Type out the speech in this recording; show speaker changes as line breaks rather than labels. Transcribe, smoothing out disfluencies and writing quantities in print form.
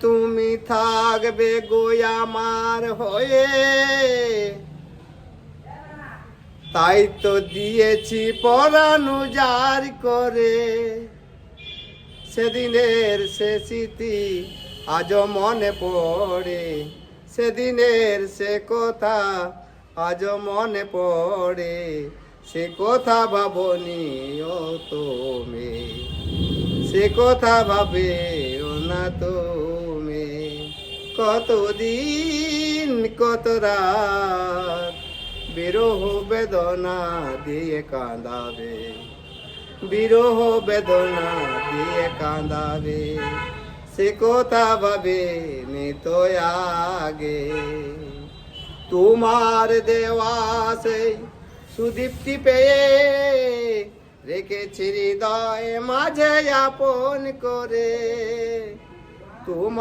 তুমি থাকবে গো আমার হয়ে, তাই তো দিয়েছি পরাণ উজাড় করে। সেদিনের সে স্মৃতি আজও মনে পড়ে, সেদিনের সে কথা আজও মনে পড়ে। সে কথা ভাবনি ও তুমি, সে কথা ভাবে ও না তুমি। কতদিন কত রাত বিরহ বেদনা দিয়ে কাঁদাবে, বিরহ বেদনা দিয়ে কাঁদাবে। সে কথা ভাবে নিতো আগে, তোমার দেওয়া সেই সুদীপ্তি পেয়ে রেখেছি হৃদয় মাঝে আপন করে। তোমার